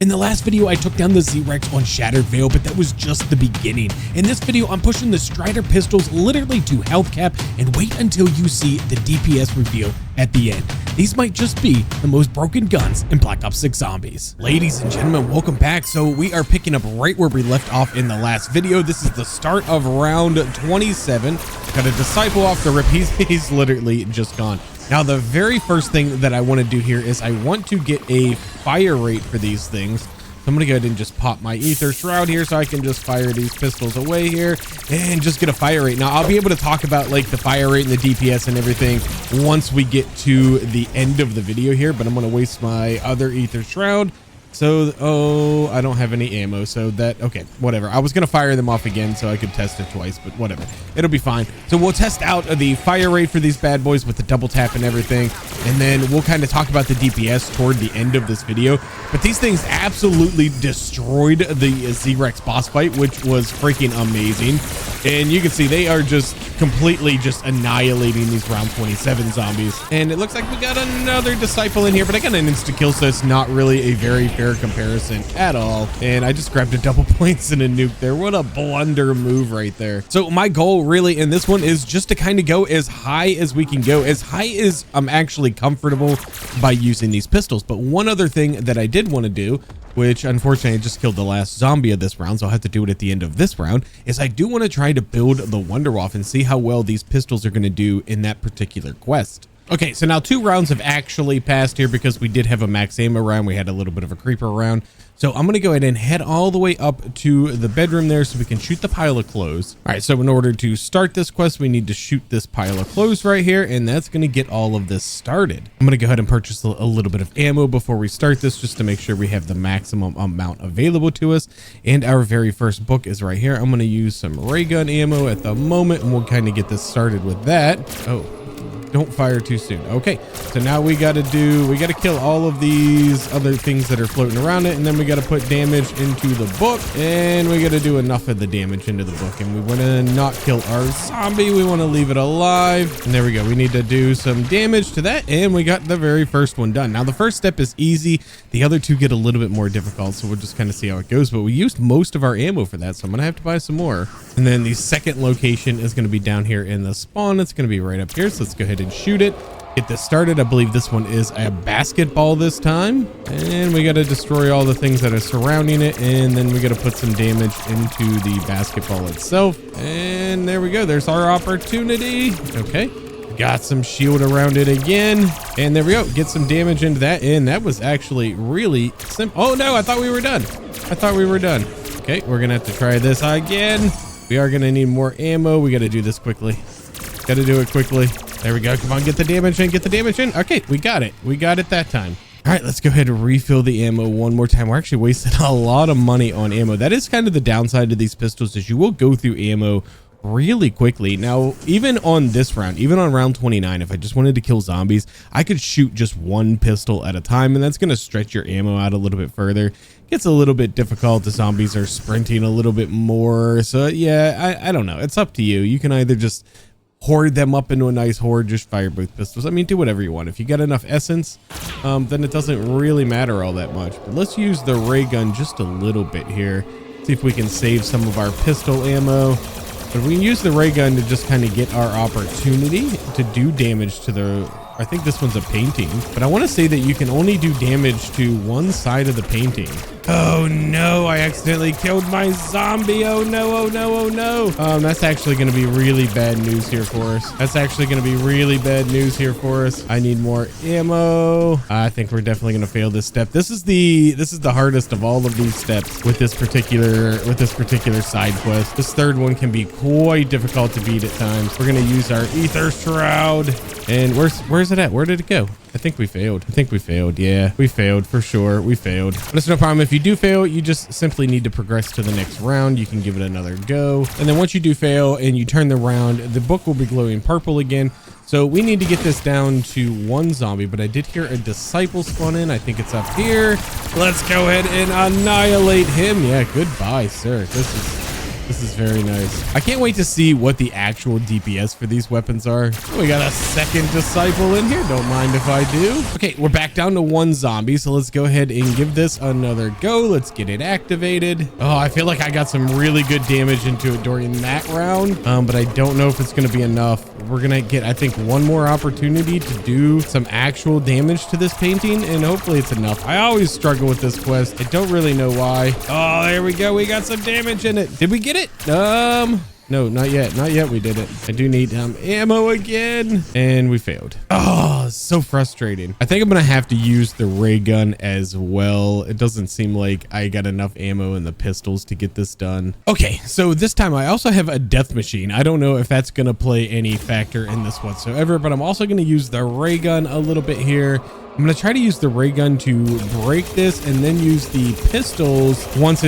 In the last video, I took down the Z-Rex on Shattered Veil, but that was just the beginning. In this video, I'm pushing the Strider pistols literally to health cap, and wait until you see the DPS reveal at the end. These might just be the most broken guns in Black Ops 6 Zombies. Ladies and gentlemen, welcome back. So we are picking up right where we left off in the last video. This is the start of round 27. Got a Disciple off the rip. He's literally just gone. Now, the very first thing that I want to do here is I want to get a fire rate for these things. So I'm going to go ahead and just pop my Ether Shroud here so I can just fire these pistols away here and just get a fire rate. Now, I'll be able to talk about like the fire rate and the DPS and everything once we get to the end of the video here, but I'm going to waste my other Ether Shroud. So, oh, I don't have any ammo, so that, okay, whatever. I was going to fire them off again so I could test it twice, but whatever. It'll be fine. So we'll test out the fire rate for these bad boys with the double tap and everything, and then we'll kind of talk about the DPS toward the end of this video. But these things absolutely destroyed the Z-Rex boss fight, which was freaking amazing. And you can see they are just completely just annihilating these round 27 zombies. And it looks like we got another Disciple in here, but I got an insta kill, so it's not really a very fair comparison at all. And I just grabbed a double points and a nuke there. What a blunder move right there. So my goal really in this one is just to kind of go as high as we can go, as high as I'm actually comfortable by using these pistols. But one other thing that I did want to do, which unfortunately I just killed the last zombie of this round, so I'll have to do it at the end of this round, is I do want to try to build the Wunderwaffe and see how well these pistols are going to do in that particular quest. Okay, so now 2 rounds have actually passed here because we did have a max ammo round. We had a little bit of a creeper round. So I'm going to go ahead and head all the way up to the bedroom there so we can shoot the pile of clothes. All right, so in order to start this quest, we need to shoot this pile of clothes right here, and that's going to get all of this started. I'm going to go ahead and purchase a little bit of ammo before we start this just to make sure we have the maximum amount available to us. And our very first book is right here. I'm going to use some ray gun ammo at the moment, and we'll kind of get this started with that. Oh. Don't fire too soon. Okay, so now we got to kill all of these other things that are floating around it, and then we got to put damage into the book, and we got to do enough of the damage into the book. And we want to not kill our zombie, we want to leave it alive, and there we go. We need to do some damage to that, and we got the very first one done. Now the first step is easy, the other two get a little bit more difficult, so we'll just kind of see how it goes. But we used most of our ammo for that, so I'm gonna have to buy some more. And then the second location is going to be down here in the spawn. It's going to be right up here, so let's go ahead and shoot it, get this started. I believe this one is a basketball this time, and we got to destroy all the things that are surrounding it, and then we got to put some damage into the basketball itself. And there we go, there's our opportunity. Okay, got some shield around it again, and there we go, get some damage into that. And that was actually really simple. Oh no, I thought we were done. Okay, we're gonna have to try this again. We are gonna need more ammo. We got to do this quickly. Got to do it quickly. There we go. Come on, get the damage in. Okay, we got it that time. All right, let's go ahead and refill the ammo one more time. We're actually wasting a lot of money on ammo. That is kind of the downside of these pistols, is you will go through ammo really quickly. Now, even on this round, even on round 29, if I just wanted to kill zombies, I could shoot just one pistol at a time, and that's going to stretch your ammo out a little bit further. Gets a little bit difficult. The zombies are sprinting a little bit more. So yeah, I don't know. It's up to you. You can either just hoard them up into a nice horde, just fire both pistols. I mean, do whatever you want. If you got enough essence, then it doesn't really matter all that much. But let's use the ray gun just a little bit here. See if we can save some of our pistol ammo. But we can use the ray gun to just kind of get our opportunity to do damage to the... I think this one's a painting, but I want to say that you can only do damage to one side of the painting. Oh no, I accidentally killed my zombie. Oh no, oh no, oh no. That's actually going to be really bad news here for us. I need more ammo. I think we're definitely going to fail this step. This is the hardest of all of these steps with this particular side quest. This third one can be quite difficult to beat at times. We're going to use our Ether Shroud. And where's it at? Where did it go? I think we failed. Yeah, we failed for sure. But it's no problem. If you do fail, you just simply need to progress to the next round. You can give it another go. And then once you do fail and you turn the round, the book will be glowing purple again. So we need to get this down to one zombie, but I did hear a Disciple spawn in. I think it's up here. Let's go ahead and annihilate him. Yeah, goodbye, sir. This is very nice. I can't wait to see what the actual DPS for these weapons are. We got a second disciple in here. Don't mind if I do. Okay, we're back down to 1 zombie. So let's go ahead and give this another go. Let's get it activated. Oh, I feel like I got some really good damage into it during that round. But I don't know if it's going to be enough. We're going to get, I think, one more opportunity to do some actual damage to this painting, and hopefully it's enough. I always struggle with this quest. I don't really know why. Oh, there we go. We got some damage in it. Did we get it? No, not yet. Not yet. We did it. I do need ammo again. And we failed. Oh, so frustrating. I think I'm going to have to use the ray gun as well. It doesn't seem like I got enough ammo in the pistols to get this done. Okay, so this time I also have a death machine. I don't know if that's going to play any factor in this whatsoever, but I'm also going to use the ray gun a little bit here. I'm going to try to use the ray gun to break this and then use the pistols once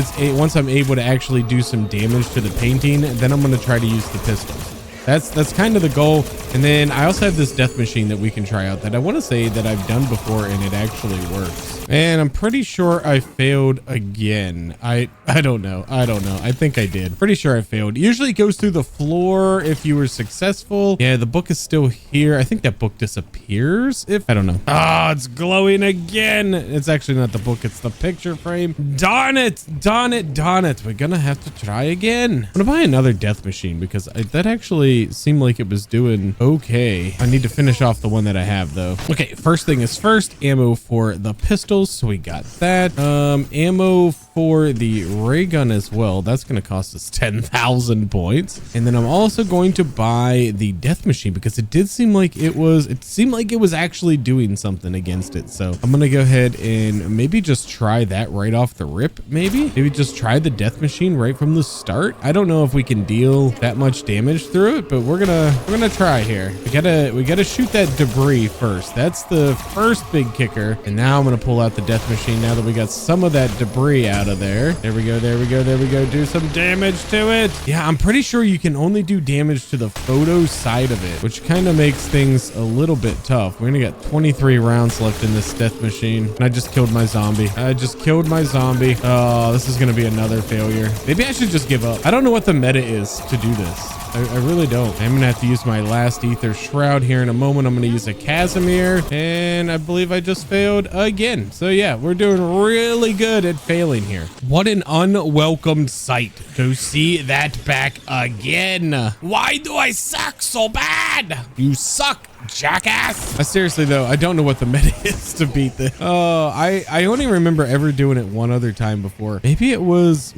I'm able to actually do some damage to the painting. Then I'm going to try to use the pistols. That's kind of the goal. And then I also have this death machine that we can try out that I want to say that I've done before and it actually works. And I'm pretty sure I failed again. I don't know. I think I did. Pretty sure I failed. Usually it goes through the floor if you were successful. Yeah, the book is still here. I think that book disappears if I don't know. Ah, it's glowing again. It's actually not the book. It's the picture frame. Darn it. Darn it. Darn it. We're gonna have to try again. I'm gonna buy another death machine because that actually seemed like it was doing okay. I need to finish off the one that I have though. Okay, first thing is first, ammo for the pistols. So we got that. Ammo for the ray gun as well. That's going to cost us 10,000 points. And then I'm also going to buy the death machine because it did seem like it was actually doing something against it. So I'm going to go ahead and maybe just try that right off the rip. Maybe just try the death machine right from the start. I don't know if we can deal that much damage through it, but we're gonna try here. We gotta shoot that debris first. That's the first big kicker. And now I'm gonna pull out the death machine now that we got some of that debris out of there. There we go. Do some damage to it. Yeah, I'm pretty sure you can only do damage to the photo side of it, which kind of makes things a little bit tough. We're gonna get 23 rounds left in this death machine. And I just killed my zombie. Oh, this is gonna be another failure. Maybe I should just give up. I don't know what the meta is to do this. I really don't. I'm gonna have to use my last ether shroud here in a moment. I'm gonna use a Casimir, and I believe I just failed again. So yeah, we're doing really good at failing here. What an unwelcome sight to see that back again. Why do I suck so bad? You suck, jackass. Seriously though, I don't know what the meta is to beat this. I only remember ever doing it one other time before. Maybe let's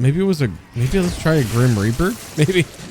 try a Grim Reaper.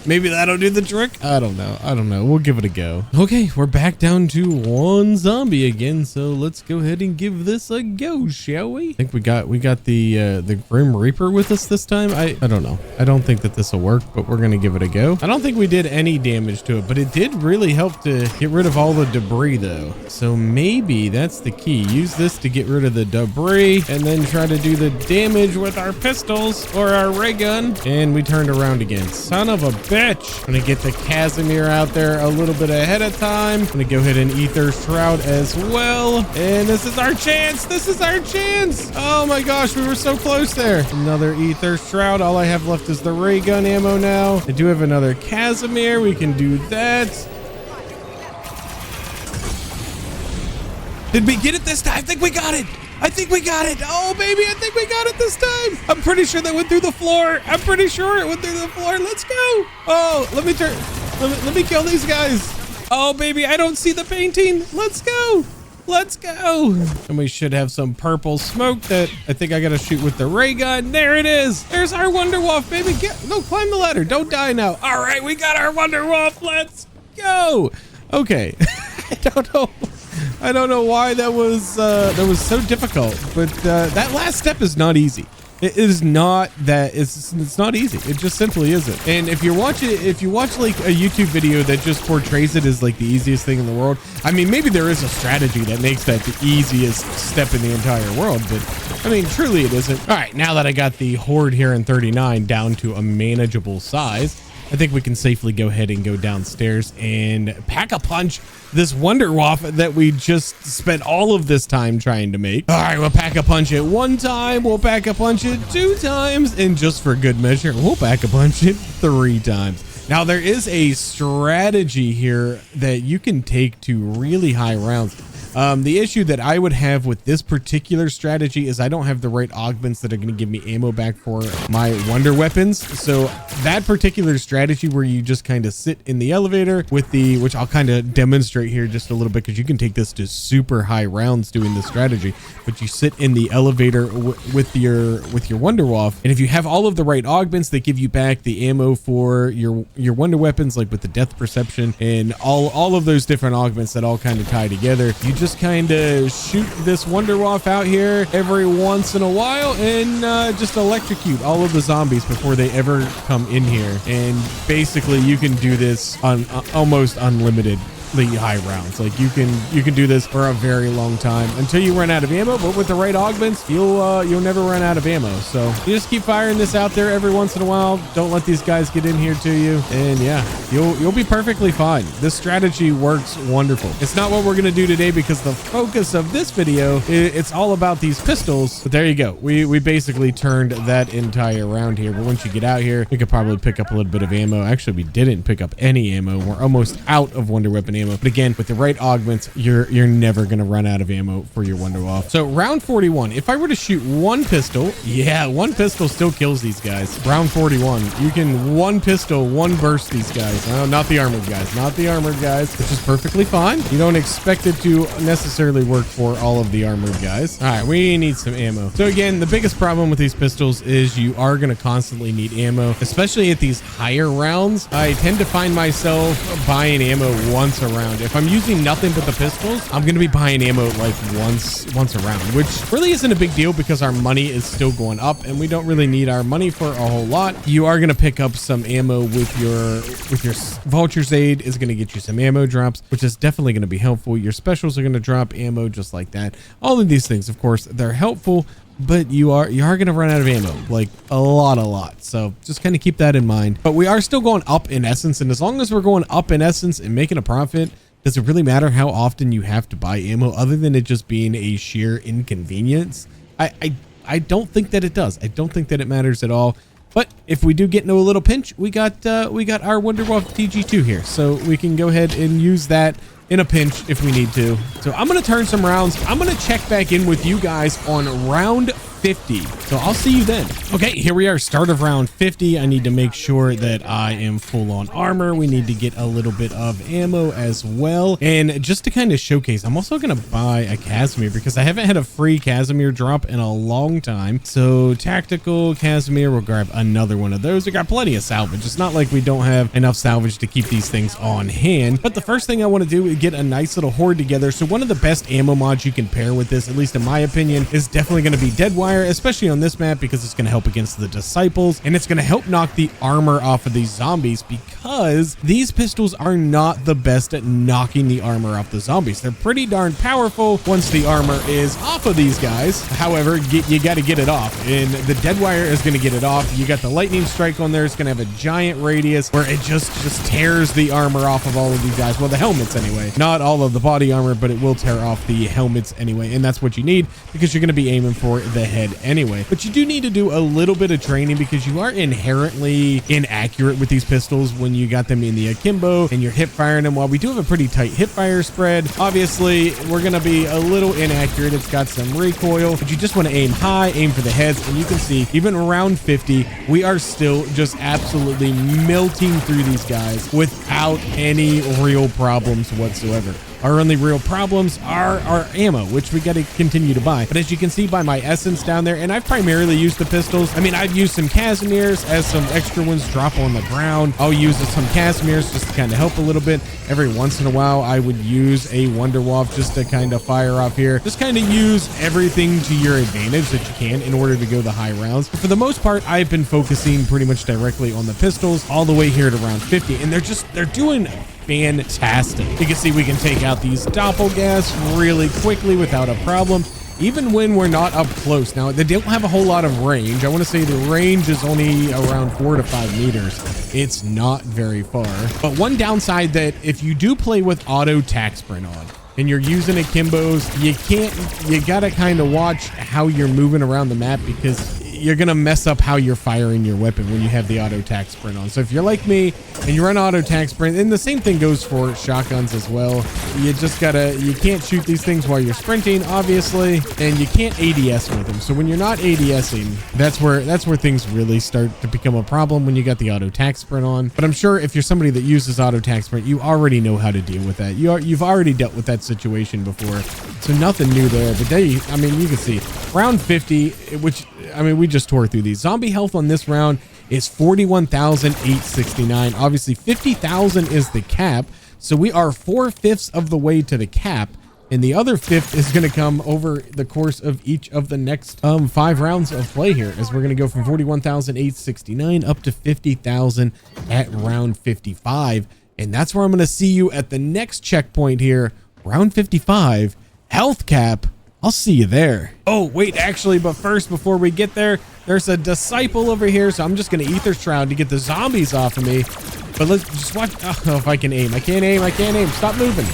Maybe that'll do the trick. I don't know. We'll give it a go. Okay, we're back down to 1 zombie again. So let's go ahead and give this a go, shall we? I think we got the Grim Reaper with us this time. I don't know. I don't think that this will work, but we're gonna give it a go. I don't think we did any damage to it, but it did really help to get rid of all the debris though. So maybe that's the key. Use this to get rid of the debris and then try to do the damage with our pistols or our ray gun. And we turned around again. Son of a bitch. I'm gonna get the Casimir out there a little bit ahead of time. I'm gonna go ahead and ether shroud as well. And this is our chance. Oh my gosh, we were so close there. Another ether shroud. All I have left is the ray gun ammo now. I do have another Casimir. We can do that. Did we get it this time? I think we got it. Oh, baby, I think we got it this time. I'm pretty sure that went through the floor. Let's go. Oh, let me kill these guys. Oh, baby, I don't see the painting. Let's go. And we should have some purple smoke that I think I got to shoot with the ray gun. There it is. There's our Wonder Wolf, baby. No, climb the ladder. Don't die now. All right, we got our Wonder Wolf. Let's go. Okay. I don't know why that was so difficult, but that last step is not easy. It is not that it's not easy. It just simply isn't. And if you watch like a YouTube video that just portrays it as like the easiest thing in the world, I mean, maybe there is a strategy that makes that the easiest step in the entire world, but I mean, truly it isn't. All right, now that I got the horde here in 39 down to a manageable size, I think we can safely go ahead and go downstairs and pack a punch this Wonderwaff that we just spent all of this time trying to make. All right, we'll pack a punch it 1 time, we'll pack a punch it 2 times, and just for good measure, we'll pack a punch it 3 times. Now, there is a strategy here that you can take to really high rounds. The issue that I would have with this particular strategy is I don't have the right augments that are going to give me ammo back for my wonder weapons. So that particular strategy where you just kind of sit in the elevator with the, which I'll kind of demonstrate here just a little bit, because you can take this to super high rounds doing this strategy, but you sit in the elevator with your Wonderwaff, and if you have all of the right augments that give you back the ammo for your wonder weapons, like with the depth perception and all of those different augments that all kind of tie together, you just kind of shoot this Wonderwaff out here every once in a while and just electrocute all of the zombies before they ever come in here. And basically you can do this on almost unlimited high rounds. Like you can do this for a very long time until you run out of ammo, but with the right augments you'll never run out of ammo. So you just keep firing this out there every once in a while. Don't let these guys get in here to you, and yeah, you'll be perfectly fine. This strategy works wonderful. It's not what we're gonna do today because the focus of this video, it's all about these pistols. But there you go, we basically turned that entire round here. But once you get out here, we could probably pick up a little bit of ammo. Actually, we didn't pick up any ammo. We're almost out of wonder weapon ammo. But again, with the right augments, you're never gonna run out of ammo for your Wonderwaff. So round 41, if I were to shoot 1 pistol, yeah, 1 pistol still kills these guys. Round 41, you can 1 pistol, 1 burst these guys. No, not the armored guys, not the armored guys, which is perfectly fine. You don't expect it to necessarily work for all of the armored guys. All right, we need some ammo. So again, the biggest problem with these pistols is you are gonna constantly need ammo, especially at these higher rounds. I tend to find myself buying ammo once a round. If I'm using nothing but the pistols, I'm going to be buying ammo like once a round, which really isn't a big deal because our money is still going up and we don't really need our money for a whole lot. You are going to pick up some ammo with your Vulture's Aid is going to get you some ammo drops, which is definitely going to be helpful. Your specials are going to drop ammo just like that. All of these things, of course, they're helpful, but you are going to run out of ammo, like a lot. So just kind of keep that in mind. But we are still going up in essence, and as long as we're going up in essence and making a profit, does it really matter how often you have to buy ammo other than it just being a sheer inconvenience? I don't think that it does. I don't think that it matters at all. But if we do get into a little pinch, we got our Wonderwaff TG2 here, so we can go ahead and use that in a pinch if we need to. So I'm going to turn some rounds. I'm going to check back in with you guys on round 50. So I'll see you then. Okay, here we are, start of round 50. I need to make sure that I am full on armor. We need to get a little bit of ammo as well. And just to kind of showcase, I'm also going to buy a Casimir because I haven't had a free Casimir drop in a long time. So tactical Casimir, we'll grab another one of those. We got plenty of salvage. It's not like we don't have enough salvage to keep these things on hand. But the first thing I want to do is get a nice little horde together. So one of the best ammo mods you can pair with this, at least in my opinion, is definitely going to be Dead Wire, especially on this map because it's going to help against the disciples and it's going to help knock the armor off of these zombies, because these pistols are not the best at knocking the armor off the zombies. They're pretty darn powerful once the armor is off of these guys. However, you got to get it off, and the Dead Wire is going to get it off. You got the lightning strike on there. It's going to have a giant radius where it just tears the armor off of all of these guys. Well, the helmets anyway, not all of the body armor, but it will tear off the helmets anyway, and that's what you need because you're going to be aiming for the head anyway. But you do need to do a little bit of training because you are inherently inaccurate with these pistols when you got them in the akimbo and you're hip firing them. While we do have a pretty tight hip fire spread, obviously we're going to be a little inaccurate. It's got some recoil, but you just want to aim high, aim for the heads, and you can see even around 50 we are still just absolutely melting through these guys without any real problems whatsoever. Our only real problems are our ammo, which we got to continue to buy. But as you can see by my essence down there, and I've primarily used the pistols. I mean, I've used some Casimirs as some extra ones drop on the ground. I'll use some Casimirs just to kind of help a little bit. Every once in a while, I would use a Wonderwaff just to kind of fire off here. Just kind of use everything to your advantage that you can in order to go the high rounds. But for the most part, I've been focusing pretty much directly on the pistols all the way here to round 50. And they're doing fantastic. You can see we can take out these doppelgas really quickly without a problem. even when we're not up close. Now, they don't have a whole lot of range. I want to say the range is only around 4 to 5 meters. It's not very far. But one downside that if you do play with auto tac sprint on and you're using akimbos, you gotta kind of watch how you're moving around the map, because you're gonna mess up how you're firing your weapon when you have the auto tac sprint on. So if you're like me and you run auto tac sprint, and the same thing goes for shotguns as well, you can't shoot these things while you're sprinting, obviously, and you can't ADS with them. So when you're not ADSing, that's where things really start to become a problem, when you got the auto tac sprint on. But I'm sure if you're somebody that uses auto tac sprint, you already know how to deal with that. You've already dealt with that situation before, so nothing new there. But you can see round 50, which, we just tore through these. Zombie health on this round is 41,869. Obviously 50,000 is the cap, so we are 4/5 of the way to the cap, and the other fifth is going to come over the course of each of the next 5 rounds of play here, as we're going to go from 41,869 up to 50,000 at round 55. And that's where I'm going to see you at the next checkpoint here, round 55, health cap. I'll see you there. Oh, wait, actually, but first, before we get there, there's a disciple over here, so I'm just going to Ether Shroud to get the zombies off of me. But let's just watch. Oh, if I can aim. I can't aim. Stop moving.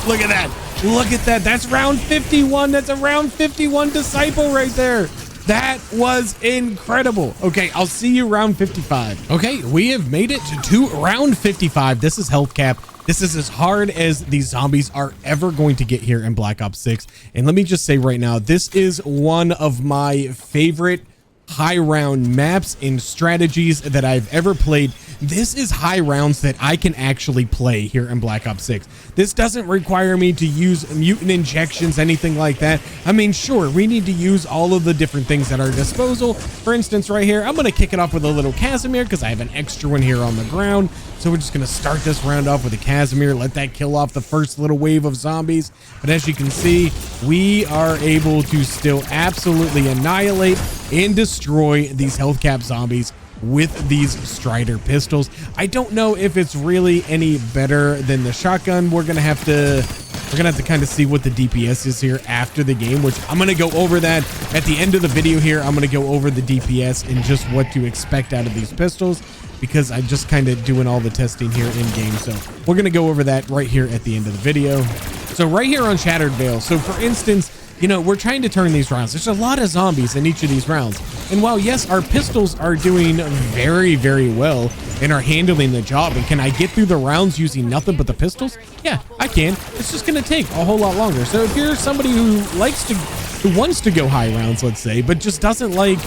Look at that. Look at that. That's round 51. That's a round 51 disciple right there. That was incredible. Okay, I'll see you round 55. Okay, we have made it to round 55. This is health cap. This is as hard as these zombies are ever going to get here in Black Ops 6. And let me just say right now, this is one of my favorite high round maps and strategies that I've ever played. This is high rounds that I can actually play here in Black Ops 6. This doesn't require me to use mutant injections, anything like that. Sure, we need to use all of the different things at our disposal. For instance, right here, I'm going to kick it off with a little Casimir because I have an extra one here on the ground. So we're just going to start this round off with a Casimir, let that kill off the first little wave of zombies. But as you can see, we are able to still absolutely annihilate and destroy these health cap zombies with these Strider pistols. I don't know if it's really any better than the shotgun. We're gonna have to kind of see what the DPS is here after the game, which I'm gonna go over that at the end of the video here. I'm gonna go over the DPS and just what to expect out of these pistols, because I'm just kind of doing all the testing here in game. So we're gonna go over that right here at the end of the video. So right here on Shattered Veil, so for instance, we're trying to turn these rounds. There's a lot of zombies in each of these rounds. And while, yes, our pistols are doing very, very well and are handling the job, and can I get through the rounds using nothing but the pistols? Yeah, I can. It's just going to take a whole lot longer. So if you're somebody who wants to go high rounds, let's say, but just doesn't like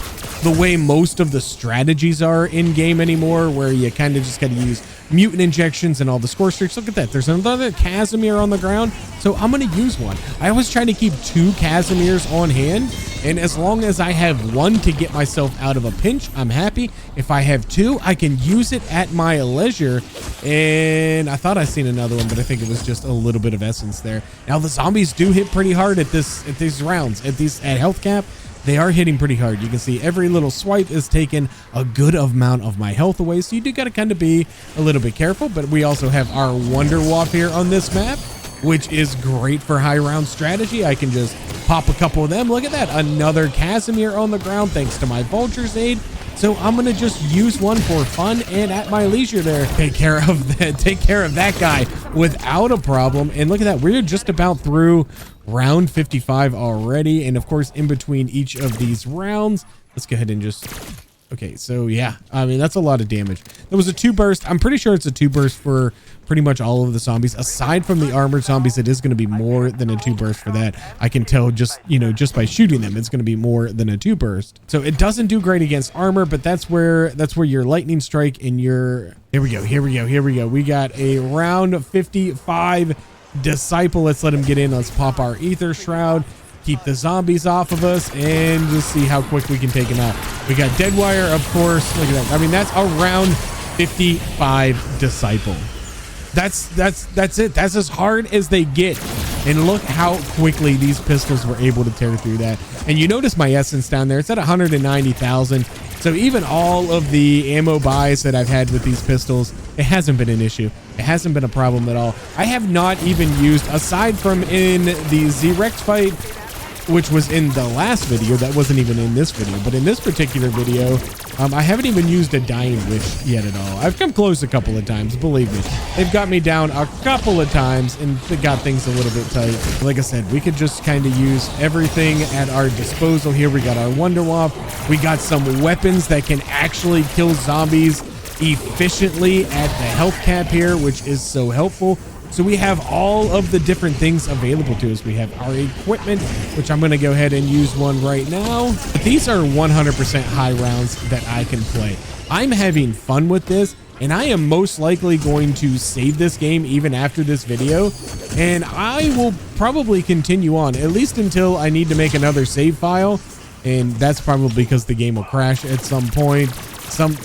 the way most of the strategies are in game anymore, where you kind of just got to use mutant injections and all the score streaks. Look at that. There's another Casimir on the ground. So I'm going to use one. I always try to keep 2 Casimirs on hand. And as long as I have one to get myself out of a pinch, I'm happy. If I have 2, I can use it at my leisure. And I thought I seen another one, but I think it was just a little bit of essence there. Now the zombies do hit pretty hard at these rounds, at health cap. They are hitting pretty hard. You can see every little swipe is taking a good amount of my health away. So you do got to kind of be a little bit careful. But we also have our Wonder Waf here on this map, which is great for high round strategy. I can just pop a couple of them. Look at that. Another Casimir on the ground thanks to my Vulture's aid. So I'm going to just use one for fun and at my leisure there. Take care of that guy without a problem. And look at that. We're just about through round 55 already. And of course, in between each of these rounds, let's go ahead and just... Okay, so yeah, that's a lot of damage. There was a 2 burst. I'm pretty sure it's a 2 burst for pretty much all of the zombies. Aside from the armored zombies, it is going to be more than a 2 burst for that. I can tell just by shooting them, it's going to be more than a 2 burst. So it doesn't do great against armor, but that's where your lightning strike and your... Here we go. We got a round 55 disciple. Let's let him get in. Let's pop our Ether Shroud. Keep the zombies off of us and just see how quick we can take them out. We got Deadwire, of course. Look at that. That's a round 55 disciple. That's it. That's as hard as they get. And look how quickly these pistols were able to tear through that. And you notice my essence down there. It's at 190,000. So even all of the ammo buys that I've had with these pistols, it hasn't been an issue. It hasn't been a problem at all. I have not even used, aside from in the Z-Rex fight, which was in the last video. That wasn't even in this video, but in this particular video, I haven't even used a dying wish yet at all. I've come close a couple of times, believe me. They've got me down a couple of times and they got things a little bit tight. Like I said, we could just kind of use everything at our disposal here. We got our Wonder Wop. We got some weapons that can actually kill zombies efficiently at the health cap here, which is so helpful. So we have all of the different things available to us. We have our equipment, which I'm going to go ahead and use one right now. These are 100% high rounds that I can play. I'm having fun with this, and I am most likely going to save this game even after this video. And I will probably continue on, at least until I need to make another save file. And that's probably because the game will crash at some point. I'm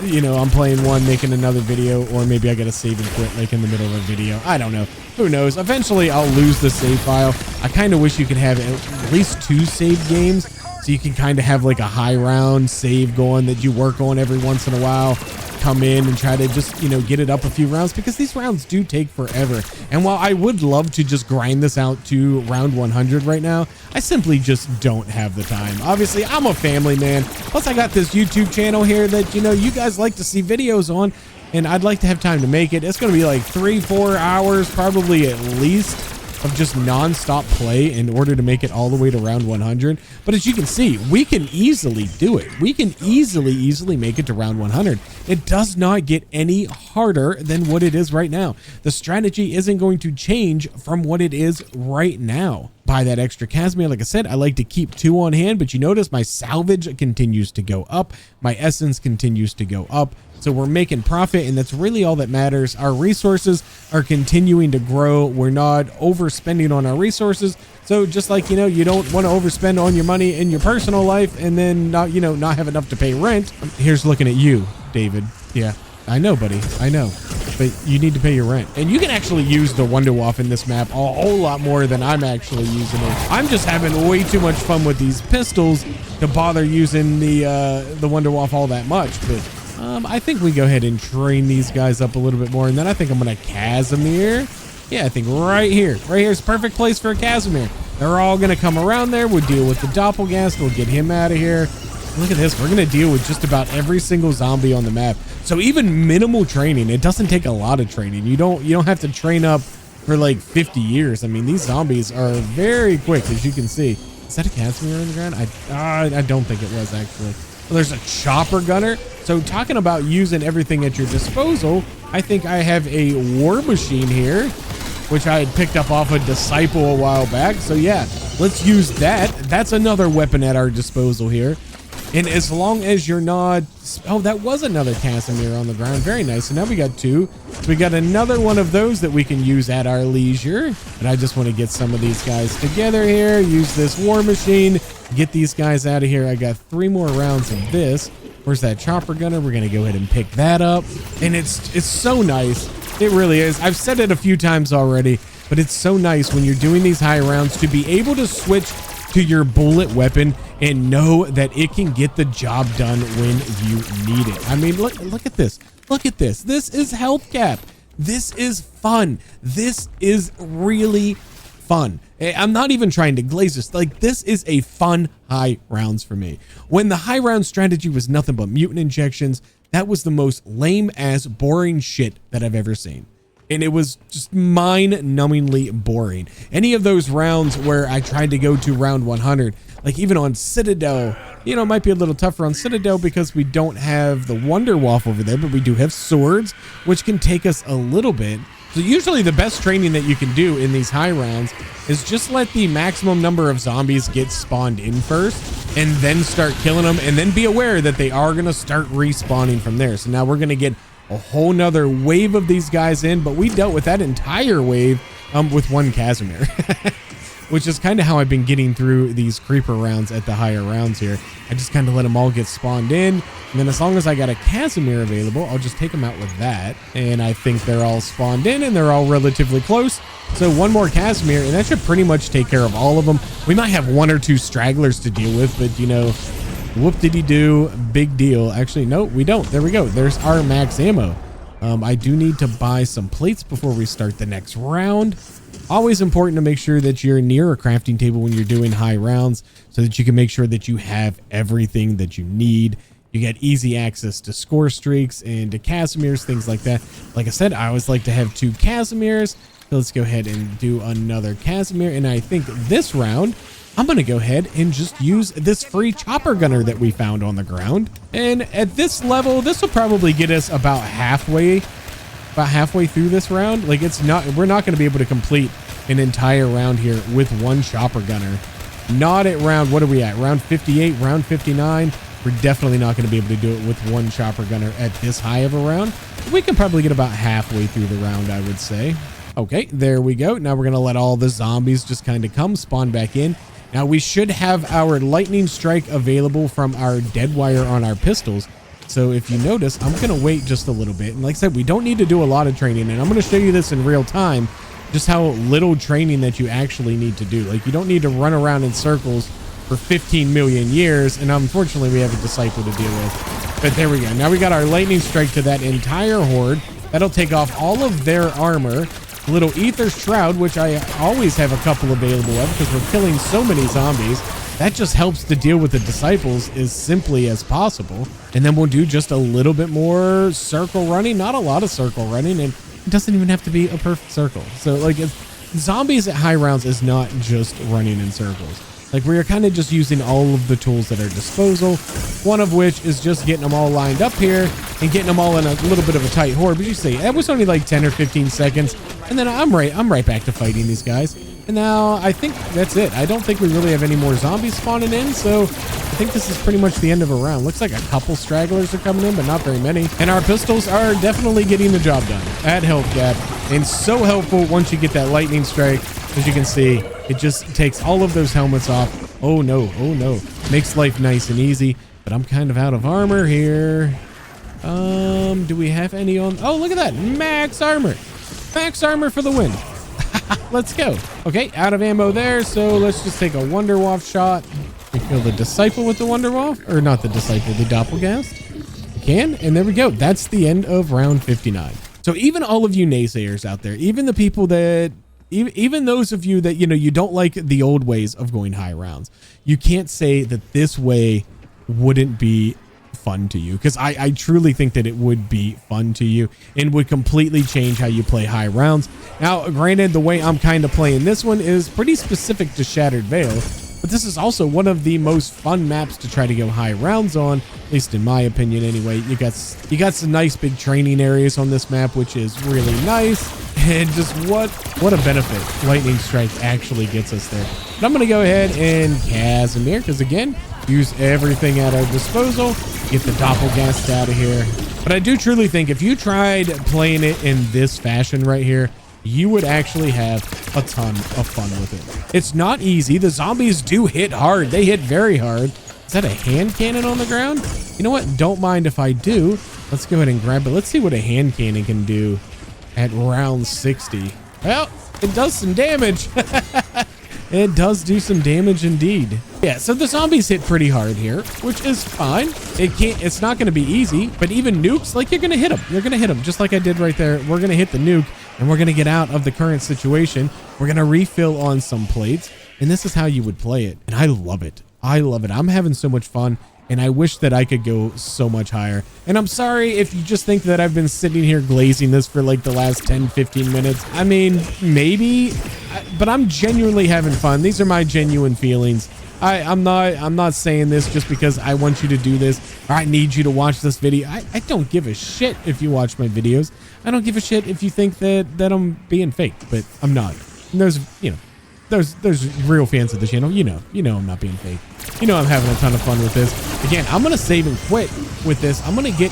playing one, making another video, or maybe I gotta save and quit like in the middle of a video. I don't know. Who knows? Eventually I'll lose the save file. I kind of wish you could have at least 2 save games, so you can kind of have like a high round save going that you work on every once in a while. Come in and try to just, get it up a few rounds, because these rounds do take forever. And while I would love to just grind this out to round 100 right now, I simply just don't have the time. Obviously, I'm a family man. Plus, I got this YouTube channel here that, you guys like to see videos on, and I'd like to have time to make it. It's going to be like 3-4 hours, probably at least, of just non-stop play in order to make it all the way to round 100. But as you can see, we can easily do it. We can easily make it to round 100. It does not get any harder than what it is right now. The strategy isn't going to change from what it is right now. Buy that extra Casimir. Like I said, I like to keep 2 on hand, but you notice my salvage continues to go up. My essence continues to go up. So we're making profit, and that's really all that matters. Our resources are continuing to grow. We're not overspending on our resources. So just like, you don't want to overspend on your money in your personal life and then not have enough to pay rent. Here's looking at you, David. Yeah, I know, buddy. I know. But you need to pay your rent. And you can actually use the Wonder Wop in this map a whole lot more than I'm actually using it. I'm just having way too much fun with these pistols to bother using the Wonder Wop all that much. But I think we go ahead and train these guys up a little bit more, and then I think I'm gonna Casimir. Yeah, I think right here is perfect place for a Casimir. They're all gonna come around there. We'll deal with the Doppelgast. We'll get him out of here. Look at this. We're gonna deal with just about every single zombie on the map. So even minimal training, it doesn't take a lot of training. You don't have to train up for like 50 years. I mean, these zombies are very quick, as you can see. Is that a Casimir on the ground? I don't think it was actually. Well, there's a chopper gunner. So talking about using everything at your disposal, I think I have a war machine here, which I had picked up off a disciple a while back. So yeah, let's use that. That's another weapon at our disposal here. And as long as you're not... Oh, that was another Casimir on the ground. Very nice. So now we got 2. So we got another one of those that we can use at our leisure. But I just want to get some of these guys together here. Use this war machine. Get these guys out of here. I got 3 more rounds of this. Where's that chopper gunner? We're going to go ahead and pick that up. And it's so nice. It really is. I've said it a few times already, but it's so nice when you're doing these high rounds to be able to switch to your bullet weapon and know that it can get the job done when you need it. I mean, look at this. Look at this. This is health cap. This is fun. This is really fun. I'm not even trying to glaze this. Like, this is a fun high rounds for me. When the high round strategy was nothing but mutant injections, that was the most lame ass boring shit that I've ever seen. And it was just mind-numbingly boring. Any of those rounds where I tried to go to round 100, like even on Citadel, it might be a little tougher on Citadel because we don't have the Wonder Wop over there, but we do have swords, which can take us a little bit. So usually the best training that you can do in these high rounds is just let the maximum number of zombies get spawned in first and then start killing them, and then be aware that they are going to start respawning from there. So now we're going to get a whole nother wave of these guys in, but we dealt with that entire wave with 1 Casimir. Which is kind of how I've been getting through these creeper rounds at the higher rounds here. I just kind of let them all get spawned in, and then as long as I got a Casimir available, I'll just take them out with that. And I think they're all spawned in and they're all relatively close. So 1 more Casimir, and that should pretty much take care of all of them. We might have 1 or 2 stragglers to deal with, but whoop-diddy-doo, big deal. Actually, no, we don't. There we go. There's our max ammo. I do need to buy some plates before we start the next round. Always important to make sure that you're near a crafting table when you're doing high rounds so that you can make sure that you have everything that you need. You get easy access to score streaks and to Casimirs, things like that. Like I said, I always like to have 2 Casimirs. So let's go ahead and do another Casimir. And I think this round, I'm going to go ahead and just use this free chopper gunner that we found on the ground. And at this level, this will probably get us about halfway through this round. Like we're not going to be able to complete an entire round here with 1 chopper gunner. Not at round, what are we at? Round 58, round 59. We're definitely not going to be able to do it with 1 chopper gunner at this high of a round. We can probably get about halfway through the round, I would say. Okay, there we go. Now we're going to let all the zombies just kind of come spawn back in. Now we should have our lightning strike available from our dead wire on our pistols. So if you notice, I'm going to wait just a little bit. And like I said, we don't need to do a lot of training. And I'm going to show you this in real time, just how little training that you actually need to do. Like you don't need to run around in circles for 15 million years. And unfortunately, we have a disciple to deal with. But there we go. Now we got our lightning strike to that entire horde. That'll take off all of their armor. Little ether shroud, which I always have a couple available of because we're killing so many zombies. That just helps to deal with the disciples as simply as possible. And then we'll do just a little bit more circle running, not a lot of circle running, and it doesn't even have to be a perfect circle. So like zombies at high rounds is not just running in circles. Like we are kind of just using all of the tools at our disposal, one of which is just getting them all lined up here and getting them all in a little bit of a tight horde. But you see, that was only like 10 or 15 seconds. And then I'm right back to fighting these guys. And now I think that's it. I don't think we really have any more zombies spawning in. So I think this is pretty much the end of a round. Looks like a couple stragglers are coming in, but not very many. And our pistols are definitely getting the job done at health cap. And so helpful once you get that lightning strike. As you can see, it just takes all of those helmets off. Oh no, oh no. Makes life nice and easy. But I'm kind of out of armor here. Do we have any on? Oh, look at that. Max armor. Max armor for the win. Let's go. Okay, out of ammo there. So let's just take a Wonder Waff shot. We kill the disciple with the Wonder Waff. Or not the disciple, the doppelgast. We can. And there we go. That's the end of round 59. So even all of you naysayers out there, even the people that... Even those of you that, you don't like the old ways of going high rounds, you can't say that this way wouldn't be fun to you, because I truly think that it would be fun to you and would completely change how you play high rounds. Now, granted, the way I'm kind of playing this one is pretty specific to Shattered Veil, but this is also one of the most fun maps to try to go high rounds on, at least in my opinion anyway. You got some nice big training areas on this map, which is really nice. And just what a benefit lightning strike actually gets us there. But I'm going to go ahead and Casimir, because again, use everything at our disposal. Get the doppelgast out of here. But I do truly think if you tried playing it in this fashion right here, you would actually have a ton of fun with it. It's not easy. The zombies do hit hard. They hit very hard. Is that a hand cannon on the ground? You know what? Don't mind if I do. Let's go ahead and grab it. Let's see what a hand cannon can do at round 60. Well, it does some damage. It does do some damage indeed. Yeah, so the zombies hit pretty hard here, which is fine. It's not going to be easy, but even nukes, like, you're going to hit them. You're going to hit them just like I did right there. We're going to hit the nuke and we're going to get out of the current situation. We're going to refill on some plates, and this is how you would play it. And I love it. I love it. I'm having so much fun. And I wish that I could go so much higher. And I'm sorry if you just think that I've been sitting here glazing this for like the last 10, 15 minutes. I mean, maybe, but I'm genuinely having fun. These are my genuine feelings. I'm not saying this just because I want you to do this or I need you to watch this video. I don't give a shit if you watch my videos. I don't give a shit if you think that I'm being fake, but I'm not. And there's real fans of the channel. You know I'm not being fake. I'm having a ton of fun with this. Again, I'm going to save and quit with this. I'm going to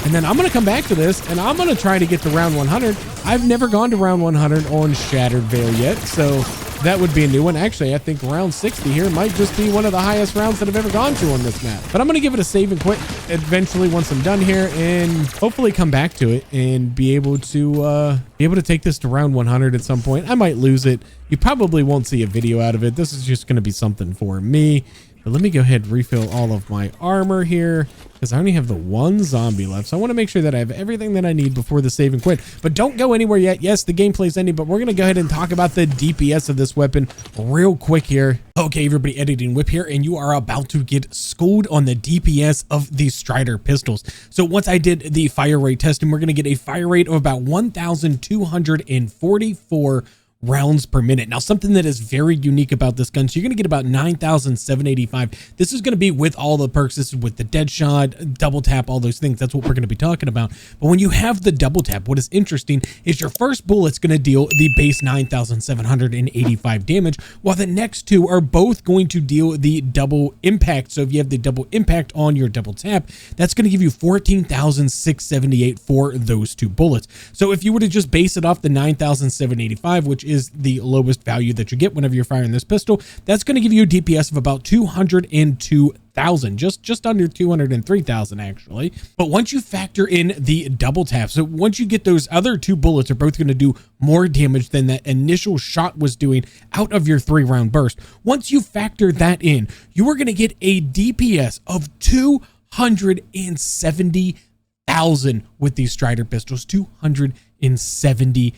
and then I'm going to come back to this, and I'm going to try to get to round 100. I've never gone to round 100 on Shattered Veil yet, so that would be a new one. Actually, I think round 60 here might just be one of the highest rounds that I've ever gone to on this map. But I'm going to give it a save and quit eventually once I'm done here, and hopefully come back to it and be able to take this to round 100 at some point. I might lose it. You probably won't see a video out of it. This is just going to be something for me. But let me go ahead and refill all of my armor here. because I only have the one zombie left. So I want to make sure that I have everything that I need before the save and quit. But don't go anywhere yet. Yes, the gameplay's ending, but we're going to go ahead and talk about the DPS of this weapon real quick here. Okay, everybody, Editing Whip here, and you are about to get schooled on the DPS of the Strider pistols. So once I did the fire rate testing, we're going to get a fire rate of about 1,244 rounds per minute. Now, something that is very unique about this gun, so you're going to get about 9,785. This is going to be with all the perks. This is with the dead shot, double tap, all those things. That's what we're going to be talking about. But when you have the double tap, what is interesting is your first bullet's going to deal the base 9,785 damage, while the next two are both going to deal the double impact. So if you have the double impact on your double tap, that's going to give you 14,678 for those two bullets. So if you were to just base it off the 9,785, which is the lowest value that you get whenever you're firing this pistol, that's going to give you a DPS of about 202,000, just under 203,000 actually. But once you factor in the double tap, so once you get those other two bullets are both going to do more damage than that initial shot was doing out of your 3-round burst. Once you factor that in, you are going to get a DPS of 270,000 with these Strider pistols. 270,000.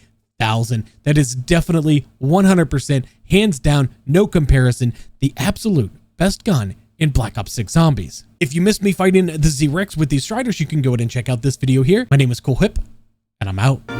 That is definitely 100%, hands down, no comparison, the absolute best gun in Black Ops 6 Zombies. If you missed me fighting the Z-Rex with these Striders, you can go ahead and check out this video here. My name is Cool Whip, and I'm out.